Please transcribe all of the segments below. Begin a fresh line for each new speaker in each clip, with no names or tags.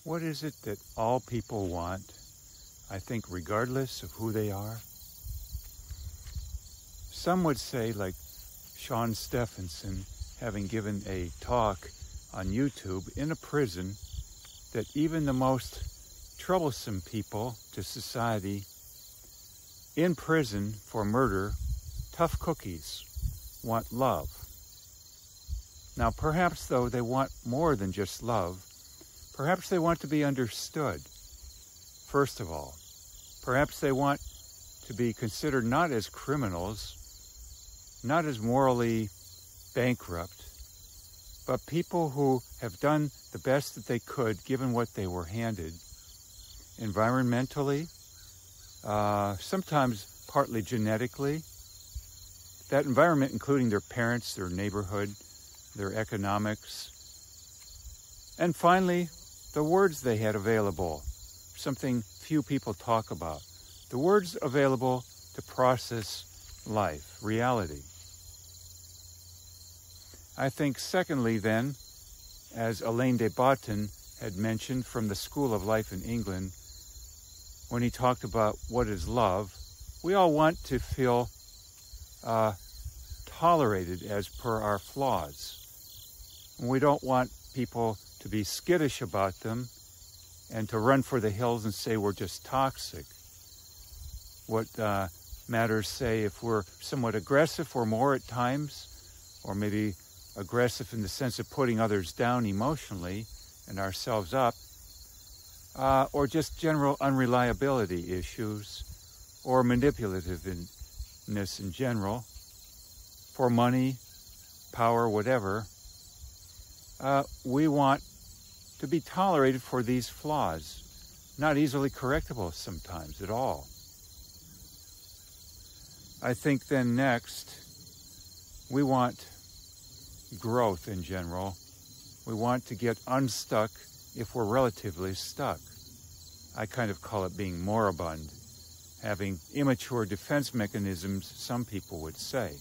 What is it that all people want, I think, regardless of who they are? Some would say, like Sean Stephenson, having given a talk on YouTube in a prison, that even the most troublesome people to society in prison for murder, tough cookies, want love. Now, perhaps, though, they want more than just love. Perhaps they want to be understood, first of all. Perhaps they want to be considered not as criminals, not as morally bankrupt, but people who have done the best that they could given what they were handed. Environmentally, sometimes partly genetically. That environment including their parents, their neighborhood, their economics. And finally, the words they had available, something few people talk about. The words available to process life, reality. I think secondly then, as Alain de Botton had mentioned from the School of Life in England, when he talked about what is love, we all want to feel tolerated as per our flaws. And we don't want people to be skittish about them and to run for the hills and say we're just toxic. What matters, say, if we're somewhat aggressive or more at times, or maybe aggressive in the sense of putting others down emotionally and ourselves up, or just general unreliability issues, or manipulativeness in general, for money, power, whatever. We want to be tolerated for these flaws, not easily correctable sometimes at all. I think then next, we want growth in general. We want to get unstuck if we're relatively stuck. I kind of call it being moribund, having immature defense mechanisms, some people would say.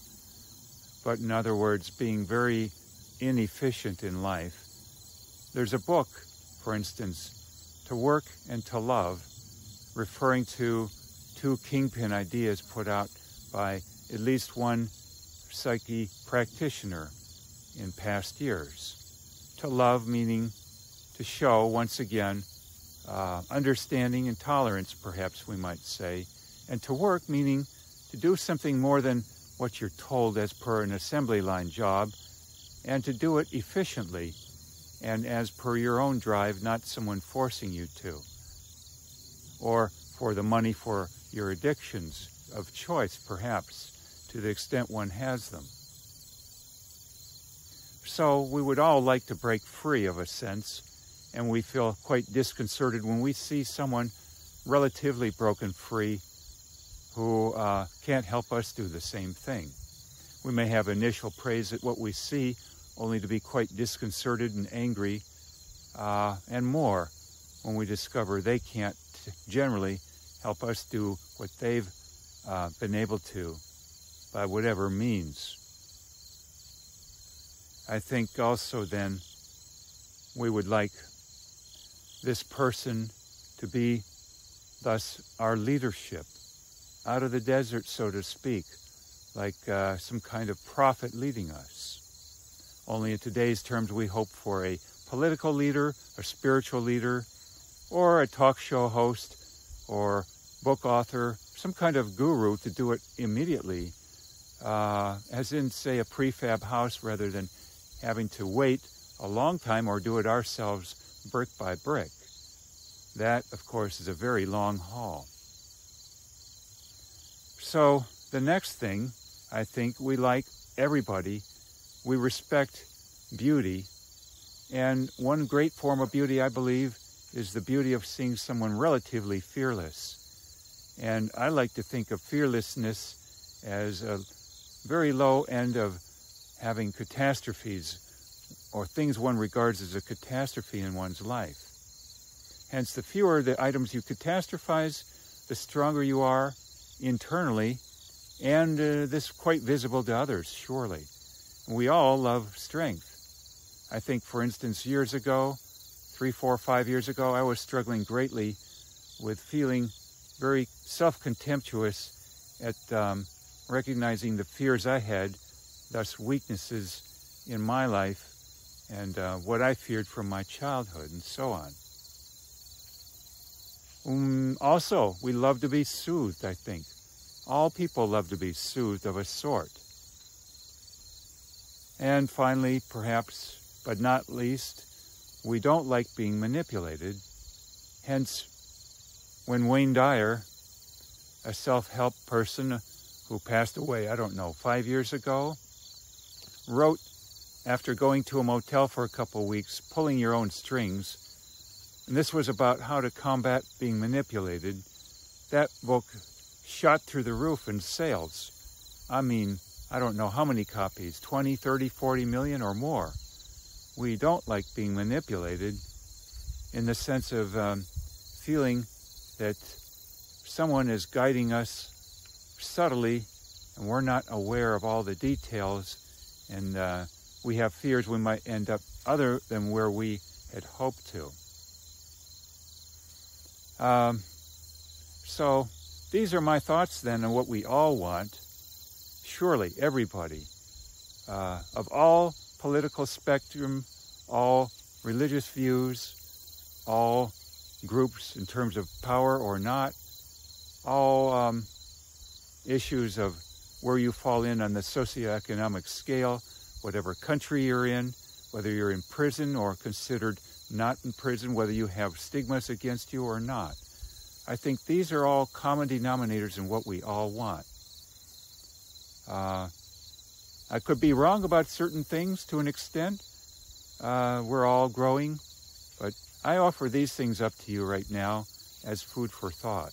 But in other words, being very inefficient in life. There's a book, for instance, To Work and to Love, referring to two kingpin ideas put out by at least one psyche practitioner in past years. To love meaning to show, once again, understanding and tolerance, perhaps we might say, and to work meaning to do something more than what you're told as per an assembly line job, and to do it efficiently and as per your own drive, not someone forcing you to, or for the money for your addictions of choice, perhaps, to the extent one has them. So we would all like to break free of a sense, and we feel quite disconcerted when we see someone relatively broken free who can't help us do the same thing. We may have initial praise at what we see, only to be quite disconcerted and angry, and more when we discover they can't generally help us do what they've been able to by whatever means. I think also then we would like this person to be thus our leadership out of the desert, so to speak, like some kind of prophet leading us. Only in today's terms we hope for a political leader, a spiritual leader, or a talk show host, or book author, some kind of guru to do it immediately, as in, say, a prefab house rather than having to wait a long time or do it ourselves brick by brick. That, of course, is a very long haul. So the next thing, I think, we like everybody. We respect beauty. And one great form of beauty, I believe, is the beauty of seeing someone relatively fearless. And I like to think of fearlessness as a very low end of having catastrophes or things one regards as a catastrophe in one's life. Hence, the fewer the items you catastrophize, the stronger you are internally, and this is quite visible to others, surely. We all love strength. I think, for instance, years ago, 3, 4, 5 years ago, I was struggling greatly with feeling very self-contemptuous at recognizing the fears I had, thus weaknesses in my life, and what I feared from my childhood, and so on. Also, we love to be soothed, I think. All people love to be soothed of a sort. And finally, perhaps, but not least, we don't like being manipulated. Hence, when Wayne Dyer, a self-help person who passed away, 5 years ago, wrote, after going to a motel for a couple weeks, pulling your own strings, and this was about how to combat being manipulated, that book shot through the roof in sales. I mean, I don't know how many copies, 20, 30, 40 million or more. We don't like being manipulated in the sense of feeling that someone is guiding us subtly and we're not aware of all the details, and we have fears we might end up other than where we had hoped to. So these are my thoughts then on what we all want. Surely everybody, of all political spectrum, all religious views, all groups in terms of power or not, all issues of where you fall in on the socioeconomic scale, whatever country you're in, whether you're in prison or considered not in prison, whether you have stigmas against you or not. I think these are all common denominators in what we all want. I could be wrong about certain things to an extent. We're all growing, but I offer these things up to you right now as food for thought.